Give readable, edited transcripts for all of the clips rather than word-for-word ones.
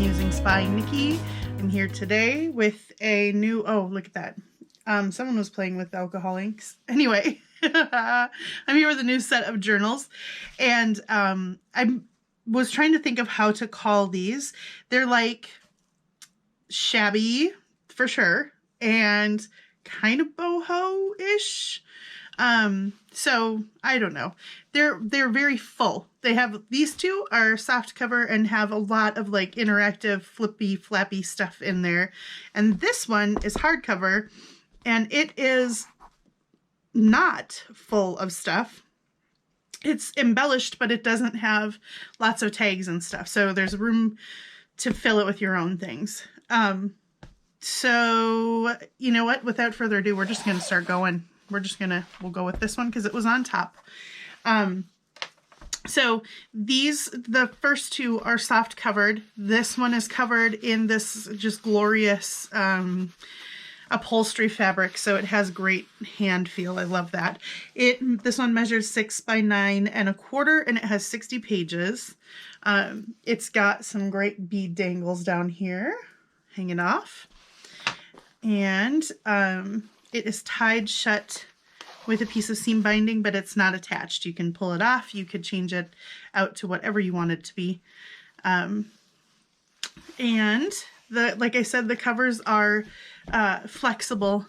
Musing Spy Nikki. I'm here today with a new, oh, look at that. Someone was playing with alcohol inks. Anyway, I'm here with a new set of journals, and I was trying to think of how to call these. They're like shabby for sure, and kind of boho-ish. So I don't know. They're very full. They have, these two are soft cover and have a lot of like interactive flippy-flappy stuff in there. And this one is hardcover, and it is not full of stuff. It's embellished, but it doesn't have lots of tags and stuff. So there's room to fill it with your own things. So you know what? Without further ado, we're just going to start going. We'll go with this one because it was on top. So the first two are soft covered. This one is covered in this just glorious upholstery fabric, so it has great hand feel. I love that. This one measures 6 by 9 1/4, and it has 60 pages. It's got some great bead dangles down here hanging off, and it is tied shut with a piece of seam binding, but it's not attached. You can pull it off. You could change it out to whatever you want it to be. And like I said, the covers are flexible,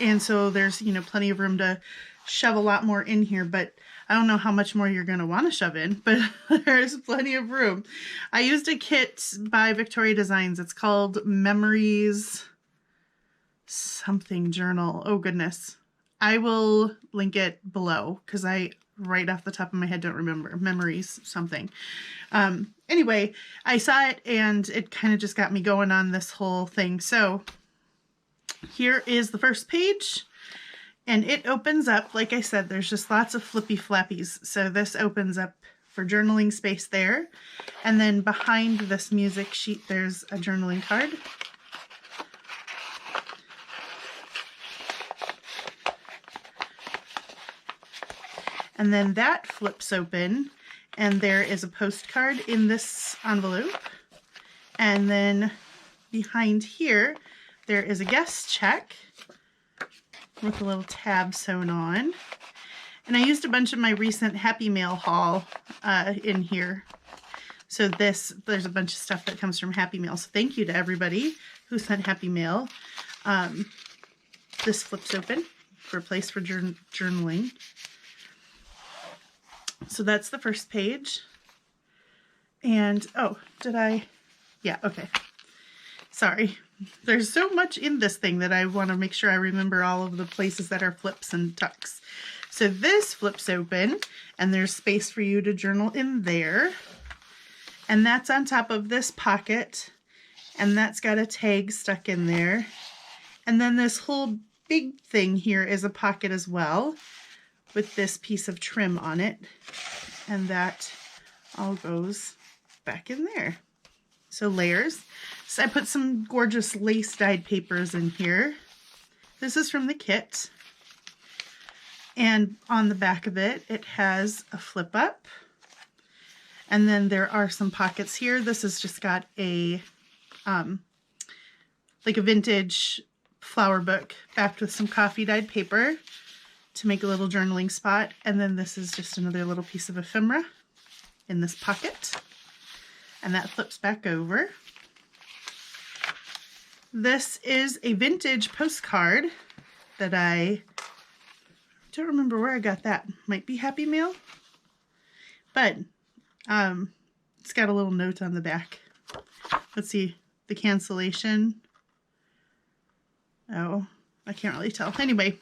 and so there's, you know, plenty of room to shove a lot more in here, but I don't know how much more you're going to want to shove in, but there's plenty of room. I used a kit by Vectoria Designs. It's called Memories something journal. Oh goodness. I will link it below because I right off the top of my head don't remember. Memories something. Anyway, I saw it and it kind of just got me going on this whole thing. So here is the first page, and it opens up. Like I said, there's just lots of flippy flappies. So this opens up for journaling space there. And then behind this music sheet, there's a journaling card. And then that flips open, and there is a postcard in this envelope. And then behind here, there is a guest check with a little tab sewn on. And I used a bunch of my recent Happy Mail haul in here. So there's a bunch of stuff that comes from Happy Mail. So thank you to everybody who sent Happy Mail. This flips open for a place for journaling. So that's the first page. And, oh, yeah, okay. Sorry. There's so much in this thing that I want to make sure I remember all of the places that are flips and tucks. So this flips open, and there's space for you to journal in there. And that's on top of this pocket, and that's got a tag stuck in there. And then this whole big thing here is a pocket as well, with this piece of trim on it, and that all goes back in there. So layers. So I put some gorgeous lace dyed papers in here. This is from the kit, and on the back of it, it has a flip up, and then there are some pockets here. This has just got a like a vintage flower book backed with some coffee dyed paper to make a little journaling spot. And then this is just another little piece of ephemera in this pocket, and that flips back over. This is a vintage postcard that I don't remember where I got that. Might be Happy Mail, but it's got a little note on the back. Let's see, the cancellation. Oh, I can't really tell. Anyway,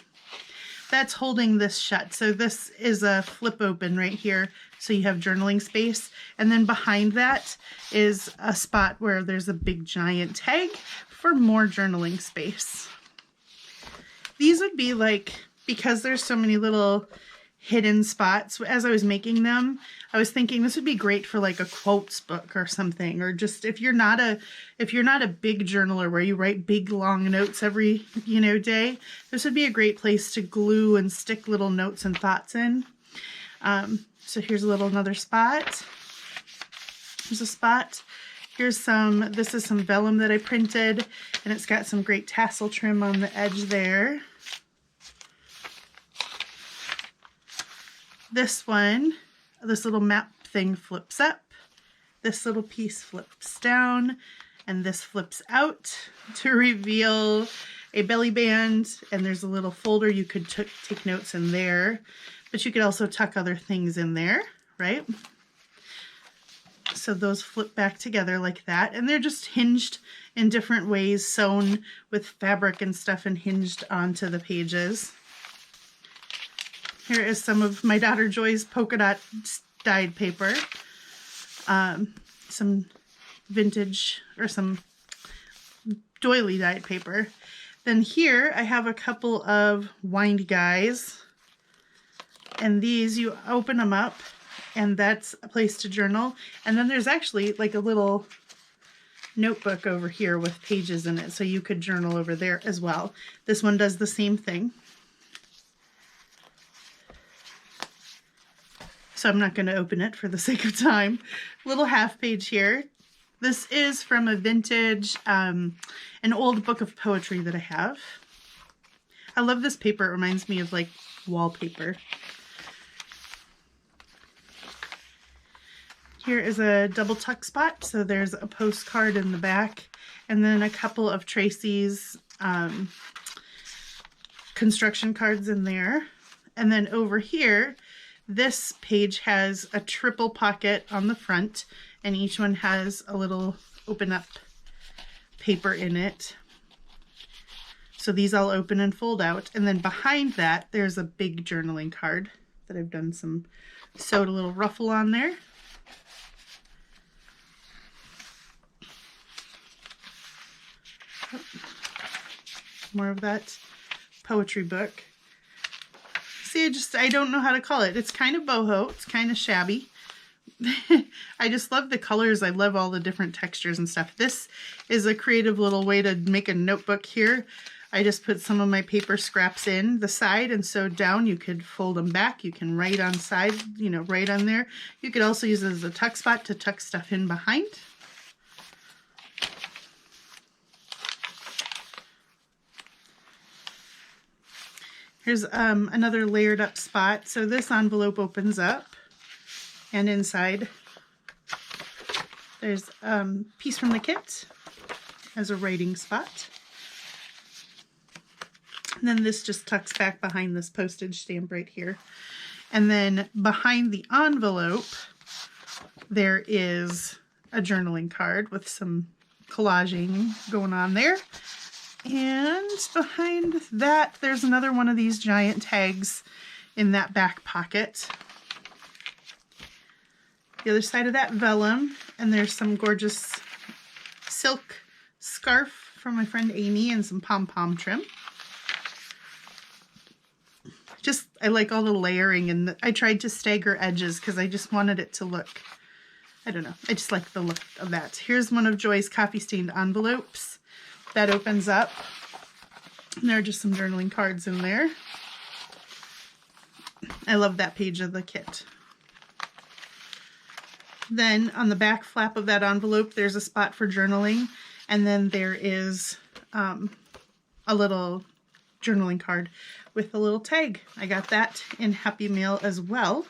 that's holding this shut. So this is a flip open right here, so you have journaling space. And then behind that is a spot where there's a big giant tag for more journaling space. These would be like, because there's so many little hidden spots, as I was making them, I was thinking this would be great for like a quotes book or something, or just if you're not a big journaler where you write big long notes every, you know, day, this would be a great place to glue and stick little notes and thoughts in. So here's another spot. There's a spot Here's this is some vellum that I printed, and it's got some great tassel trim on the edge there. This one, this little map thing flips up. This little piece flips down, and this flips out to reveal a belly band, and there's a little folder you could take notes in there, but you could also tuck other things in there, right? So those flip back together like that, and they're just hinged in different ways, sewn with fabric and stuff and hinged onto the pages. Here is some of my daughter Joy's polka dot dyed paper. Some vintage or some doily dyed paper. Then here I have a couple of wind guys, and these you open them up and that's a place to journal. And then there's actually like a little notebook over here with pages in it, so you could journal over there as well. This one does the same thing. So I'm not going to open it for the sake of time. Little half page here. This is from a vintage, an old book of poetry that I have. I love this paper. It reminds me of like wallpaper. Here is a double tuck spot. So there's a postcard in the back, and then a couple of Tracy's construction cards in there. And then over here, this page has a triple pocket on the front, and each one has a little open up paper in it. So these all open and fold out. And then behind that, there's a big journaling card that I've done sewed a little ruffle on there. More of that poetry book. See, I don't know how to call it. It's kind of boho. It's kind of shabby. I just love the colors. I love all the different textures and stuff. This is a creative little way to make a notebook here. I just put some of my paper scraps in the side and sewed down. You could fold them back. You can write on side, right on there. You could also use it as a tuck spot to tuck stuff in behind. Here's another layered up spot. So this envelope opens up, and inside there's a piece from the kit as a writing spot. And then this just tucks back behind this postage stamp right here. And then behind the envelope, there is a journaling card with some collaging going on there. And behind that, there's another one of these giant tags in that back pocket. The other side of that, vellum, and there's some gorgeous silk scarf from my friend Amy and some pom-pom trim. I like all the layering, and I tried to stagger edges because I just wanted it to look, I don't know, I just like the look of that. Here's one of Joy's coffee stained envelopes. That opens up, and there are just some journaling cards in there. I love that page of the kit. Then on the back flap of that envelope, there's a spot for journaling, and then there is a little journaling card with a little tag. I got that in Happy Mail as well.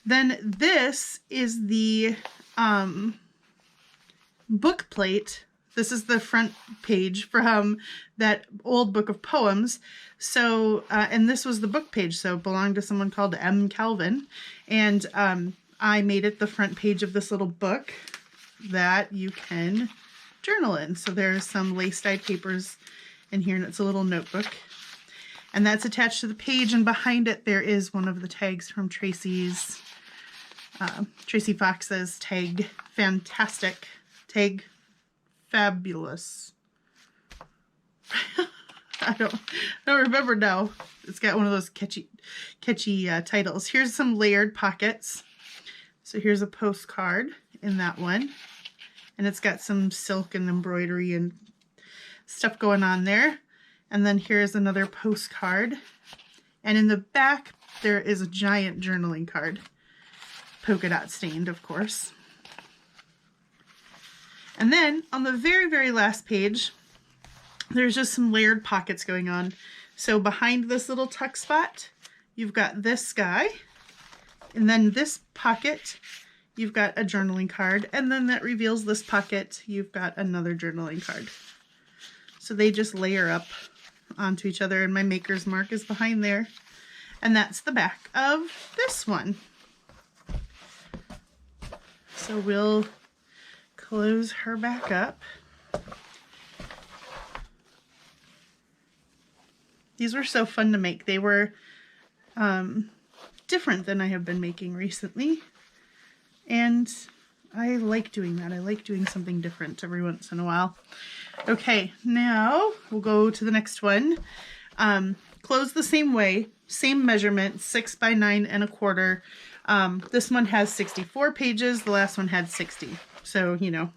Then this is the book plate. This is the front page from that old book of poems. So, and this was the book page, so it belonged to someone called M. Calvin. And I made it the front page of this little book that you can journal in. So there's some lace-dyed papers in here, and it's a little notebook. And that's attached to the page, and behind it there is one of the tags from Tracy Fox's Tag Fantastic. Tag Fabulous. I don't remember now. It's got one of those catchy titles. Here's some layered pockets. So here's a postcard in that one, and it's got some silk and embroidery and stuff going on there. And then here's another postcard, and in the back there is a giant journaling card. polka dot stained, of course. And then on the very, very last page, there's just some layered pockets going on. So behind this little tuck spot, you've got this guy, and then this pocket, you've got a journaling card, and then that reveals this pocket, you've got another journaling card. So they just layer up onto each other, and my maker's mark is behind there. And that's the back of this one. So we'll close her back up. These were so fun to make. They were different than I have been making recently. And I like doing that. I like doing something different every once in a while. Okay, now we'll go to the next one. Close the same way, same measurement, 6 by 9 1/4. This one has 64 pages. The last one had 60. So, you know,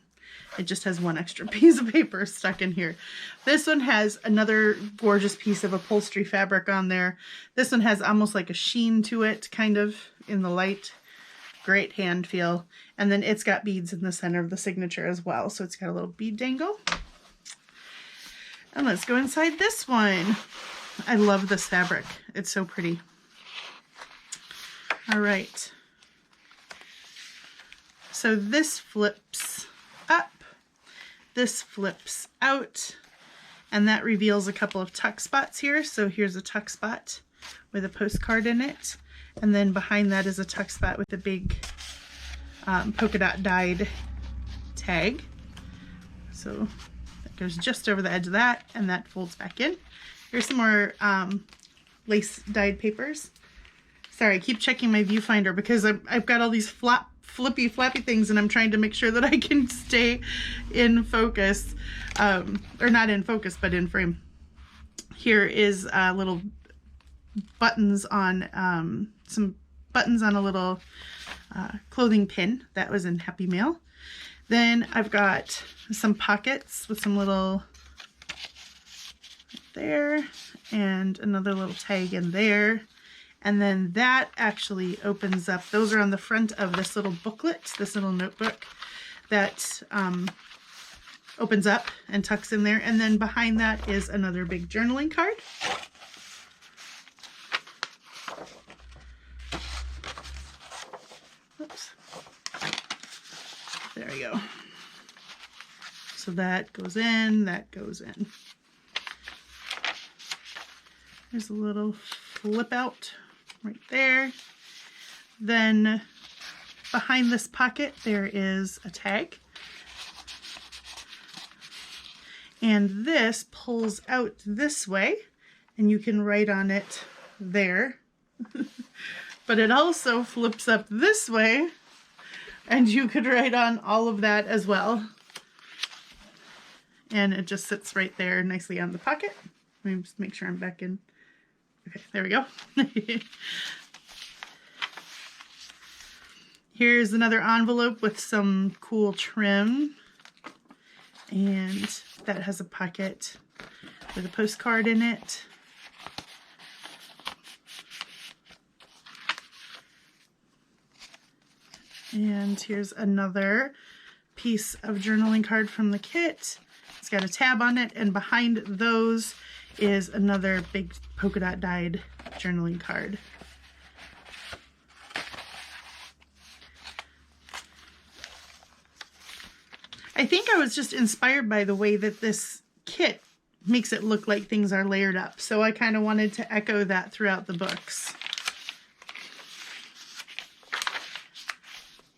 it just has one extra piece of paper stuck in here. This one has another gorgeous piece of upholstery fabric on there. This one has almost like a sheen to it, kind of, in the light. Great hand feel. And then it's got beads in the center of the signature as well. So it's got a little bead dangle. And let's go inside this one. I love this fabric. It's so pretty. All right. So this flips up. This flips out, and that reveals a couple of tuck spots here. So here's a tuck spot with a postcard in it, and then behind that is a tuck spot with a big polka dot dyed tag. So that goes just over the edge of that, and that folds back in. Here's some more lace dyed papers. Sorry, I keep checking my viewfinder because I've got all these flippy-flappy things, and I'm trying to make sure that I can stay in focus, or not in focus, but in frame. Here is little buttons on, some buttons on a little clothing pin that was in Happy Mail. Then I've got some pockets with some little there, and another little tag in there. And then that actually opens up. Those are on the front of this little booklet, this little notebook that opens up and tucks in there. And then behind that is another big journaling card. Oops. There we go. So that goes in, that goes in. There's a little flip out right there. Then behind this pocket there is a tag, and this pulls out this way, and you can write on it there. But it also flips up this way, and you could write on all of that as well. And it just sits right there nicely on the pocket. Let me just make sure I'm back in. Okay, there we go. Here's another envelope with some cool trim, and that has a pocket with a postcard in it. And here's another piece of journaling card from the kit. It's got a tab on it, and behind those is another big polka dot dyed journaling card. I think I was just inspired by the way that this kit makes it look like things are layered up, so I kind of wanted to echo that throughout the books.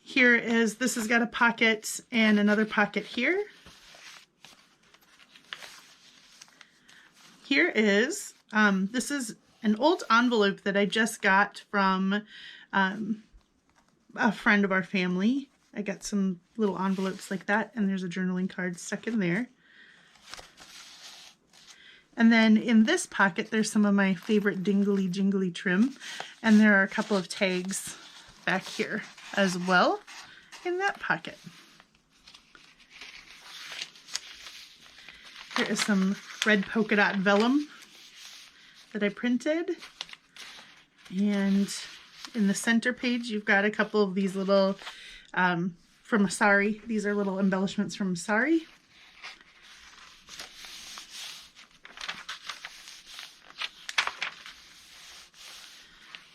Here is, this has got a pocket and another pocket here. Here is, this is an old envelope that I just got from a friend of our family. I got some little envelopes like that, and there's a journaling card stuck in there. And then in this pocket, there's some of my favorite dingly jingly trim, and there are a couple of tags back here as well in that pocket. There is some red polka dot vellum that I printed, and in the center page, you've got a couple of these little, from Asari. These are little embellishments from Asari.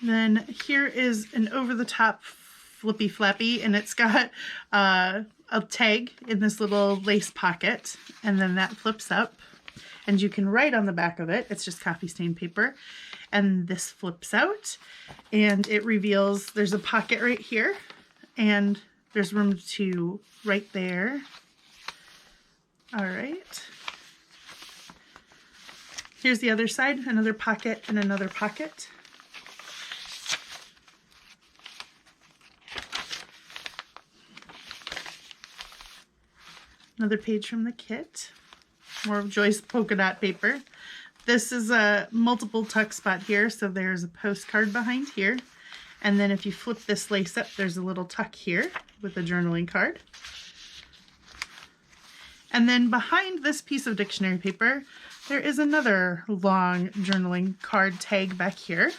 Then here is an over-the-top Flippy-Flappy, and it's got a tag in this little lace pocket, and then that flips up, and you can write on the back of it. It's just coffee stain paper, and this flips out, and it reveals there's a pocket right here, and there's room to write there. All right. Here's the other side, another pocket and another pocket. Another page from the kit. More of Joy's polka dot paper. This is a multiple tuck spot here, so there's a postcard behind here. And then if you flip this lace up, there's a little tuck here with a journaling card. And then behind this piece of dictionary paper, there is another long journaling card tag back here.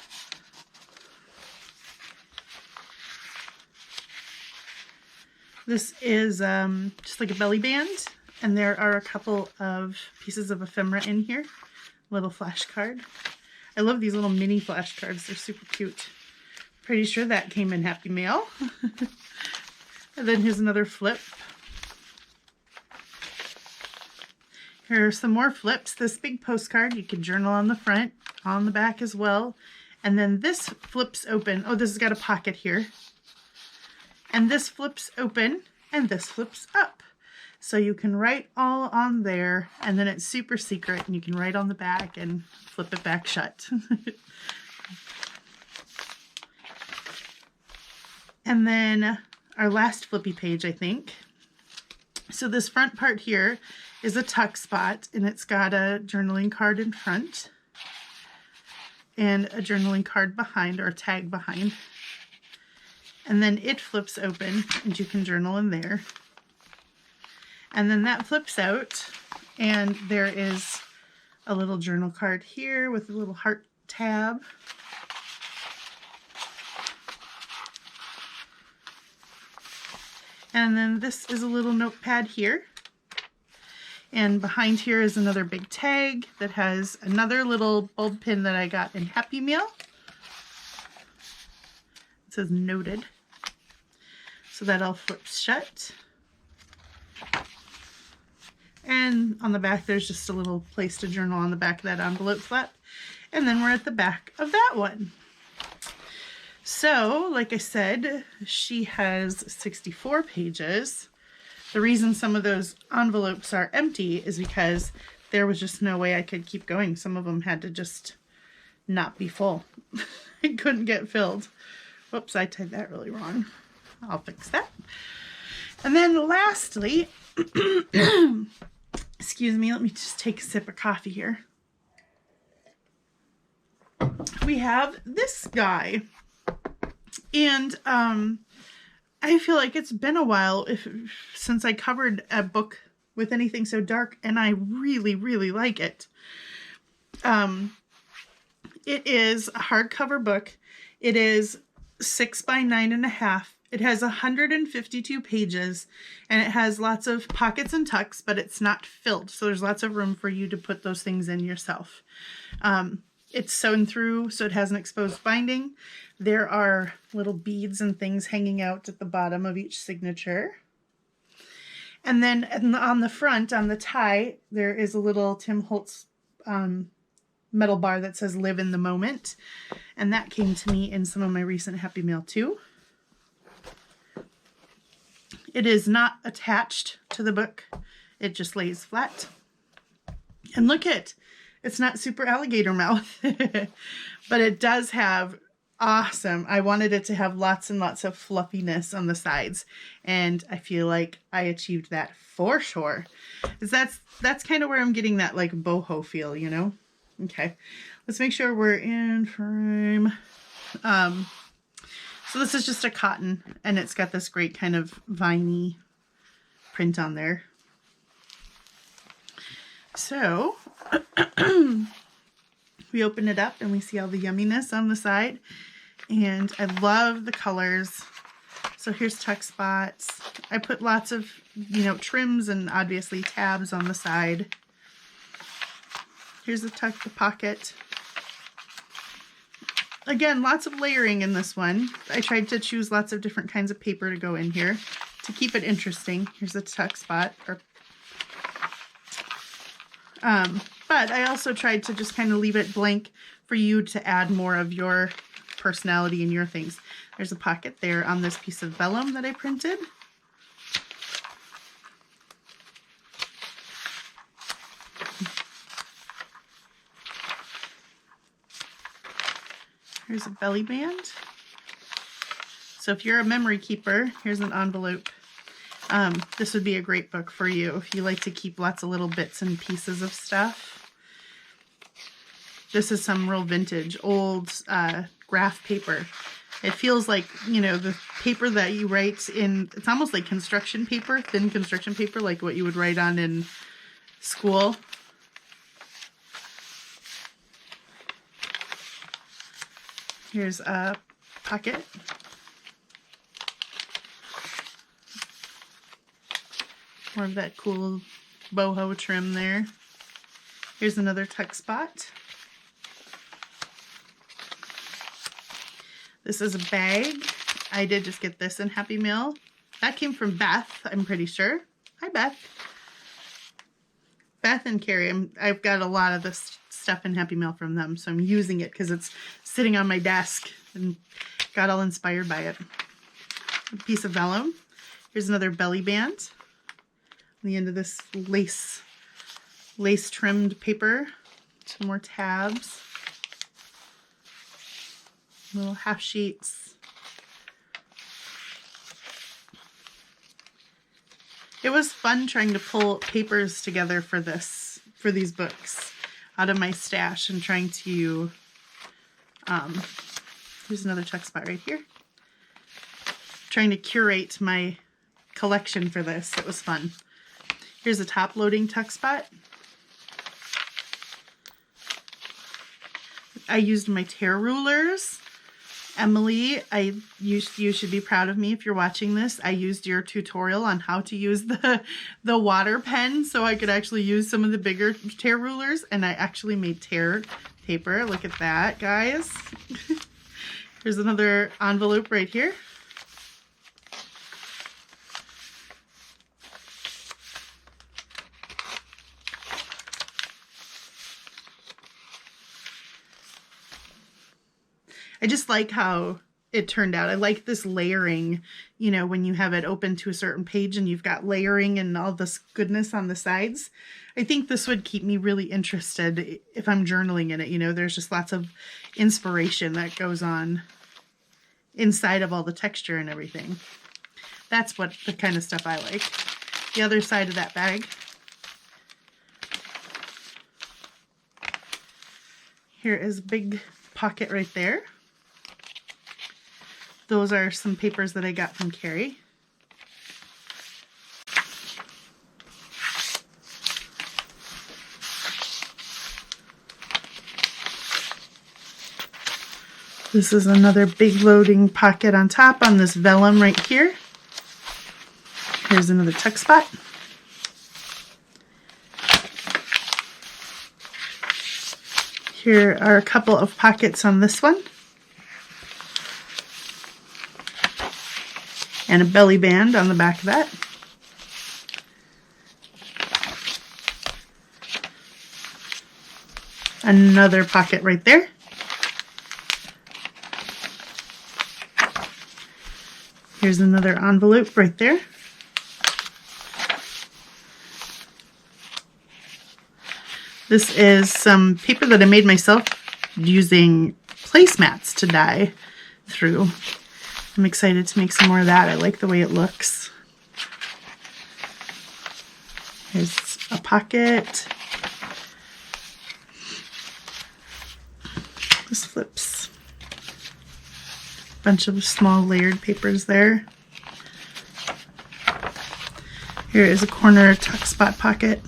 This is just like a belly band, and there are a couple of pieces of ephemera in here. Little flashcard. I love these little mini flashcards. They're super cute. Pretty sure that came in Happy Mail. And then here's another flip. Here are some more flips. This big postcard, you can journal on the front, on the back as well. And then this flips open. Oh, this has got a pocket here. And this flips open, and this flips up. So you can write all on there, and then it's super secret, and you can write on the back and flip it back shut. And then our last flippy page, I think. So this front part here is a tuck spot, and it's got a journaling card in front and a journaling card behind, or a tag behind. And then it flips open, and you can journal in there. And then that flips out, and there is a little journal card here with a little heart tab. And then this is a little notepad here. And behind here is another big tag that has another little bulb pin that I got in Happy Meal. It says noted. So that all flips shut. And on the back, there's just a little place to journal on the back of that envelope flap. And then we're at the back of that one. So, like I said, she has 64 pages. The reason some of those envelopes are empty is because there was just no way I could keep going. Some of them had to just not be full. It couldn't get filled. Whoops, I typed that really wrong. I'll fix that. And then lastly, excuse me, let me just take a sip of coffee here. We have this guy. And I feel like it's been a while since I covered a book with anything so dark, and I really, really like it. It is a hardcover book. It is 6 by 9.5. It has 152 pages, and it has lots of pockets and tucks, but it's not filled. So there's lots of room for you to put those things in yourself. It's sewn through, so it has an exposed binding. There are little beads and things hanging out at the bottom of each signature. And then on the front, on the tie, there is a little Tim Holtz metal bar that says "Live in the Moment." And that came to me in some of my recent Happy Mail too. It is not attached to the book. It just lays flat. And look it's not super alligator mouth, but it does have awesome. I wanted it to have lots and lots of fluffiness on the sides, and I feel like I achieved that for sure. That's kind of where I'm getting that like boho feel, you know? Okay, let's make sure we're in frame. So this is just a cotton, and it's got this great kind of viney print on there. So we open it up and we see all the yumminess on the side. And I love the colors. So here's tuck spots. I put lots of, you know, trims and obviously tabs on the side. Here's the tuck, the pocket. Again, lots of layering in this one. I tried to choose lots of different kinds of paper to go in here to keep it interesting. Here's a tuck spot. But I also tried to just kind of leave it blank for you to add more of your personality in your things. There's a pocket there on this piece of vellum that I printed. Here's a belly band. So if you're a memory keeper, here's an envelope. This would be a great book for you if you like to keep lots of little bits and pieces of stuff. This is some real vintage, old graph paper. It feels like, you know, the paper that you write in, it's almost like construction paper, thin construction paper, like what you would write on in school. Here's a pocket. More of that cool boho trim there. Here's another tuck spot. This is a bag. I did just get this in Happy Mail. That came from Beth, I'm pretty sure. Hi, Beth. Beth and Carrie, I've got a lot of this stuff in Happy Mail from them, so I'm using it because it's sitting on my desk and got all inspired by it. A piece of vellum. Here's another belly band. On the end of this lace trimmed paper. Some more tabs. Little half sheets. It was fun trying to pull papers together for these books out of my stash and trying to, here's another tuck spot right here. Trying to curate my collection for this. It was fun. Here's a top loading tuck spot. I used my tear rulers. Emily, you should be proud of me if you're watching this. I used your tutorial on how to use the water pen so I could actually use some of the bigger tear rulers, and I actually made tear paper. Look at that, guys. Here's another envelope right here. I just like how it turned out. I like this layering, you know, when you have it open to a certain page and you've got layering and all this goodness on the sides. I think this would keep me really interested if I'm journaling in it. You know, there's just lots of inspiration that goes on inside of all the texture and everything. That's what the kind of stuff I like. The other side of that bag. Here is a big pocket right there. Those are some papers that I got from Carrie. This is another big loading pocket on top on this vellum right here. Here's another tuck spot. Here are a couple of pockets on this one. And a belly band on the back of that. Another pocket right there. Here's another envelope right there. This is some paper that I made myself using placemats to dye through. I'm excited to make some more of that. I like the way it looks. Here's a pocket. This flips. Bunch of small layered papers there. Here is a corner tuck spot pocket.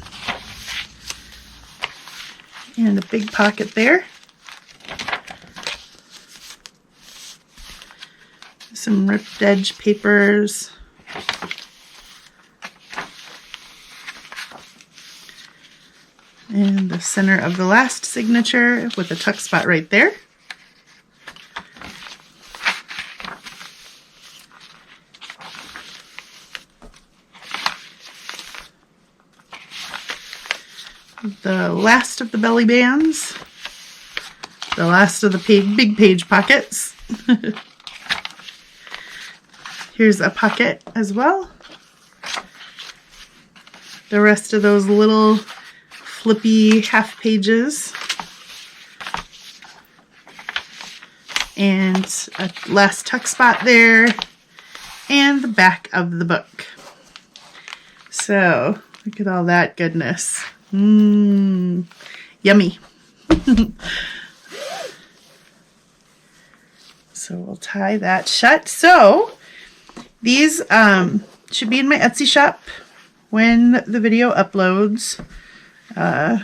And a big pocket there. Some ripped edge papers. And the center of the last signature with a tuck spot right there. The last of the belly bands. The last of the big page pockets. Here's a pocket as well. The rest of those little flippy half pages. And a last tuck spot there. And the back of the book. So, look at all that goodness. Mmm, yummy. So we'll tie that shut. So these should be in my Etsy shop when the video uploads. I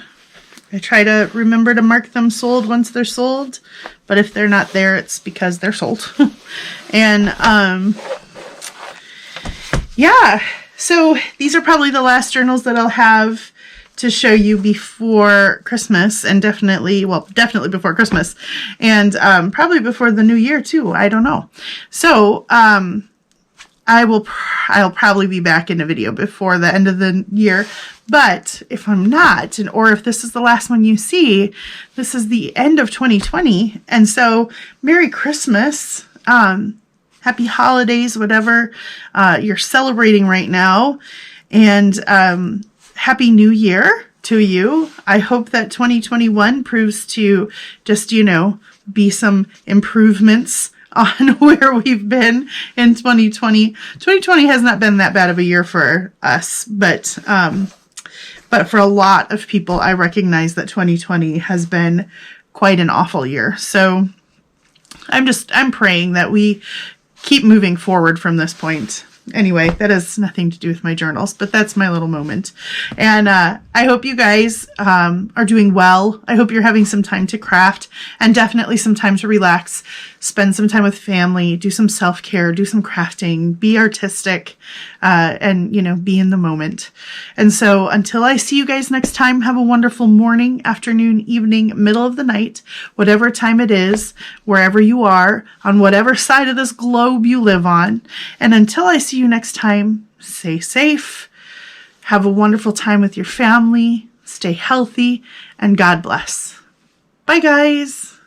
try to remember to mark them sold once they're sold, but if they're not there, it's because they're sold. And yeah, so these are probably the last journals that I'll have to show you before Christmas, and definitely before Christmas, and probably before the new year too. I don't know. So I'll probably be back in a video before the end of the year, but if I'm not, or if this is the last one you see, this is the end of 2020, and so Merry Christmas, Happy Holidays, whatever you're celebrating right now, and Happy New Year to you. I hope that 2021 proves to just, be some improvements on where we've been in 2020. 2020 has not been that bad of a year for us, but for a lot of people, I recognize that 2020 has been quite an awful year. So I'm praying that we keep moving forward from this point. Anyway, that has nothing to do with my journals, but that's my little moment. And I hope you guys are doing well. I hope you're having some time to craft and definitely some time to relax. Spend some time with family, do some self-care, do some crafting, be artistic, and, be in the moment. And so until I see you guys next time, have a wonderful morning, afternoon, evening, middle of the night, whatever time it is, wherever you are, on whatever side of this globe you live on. And until I see you next time, stay safe, have a wonderful time with your family, stay healthy, and God bless. Bye, guys.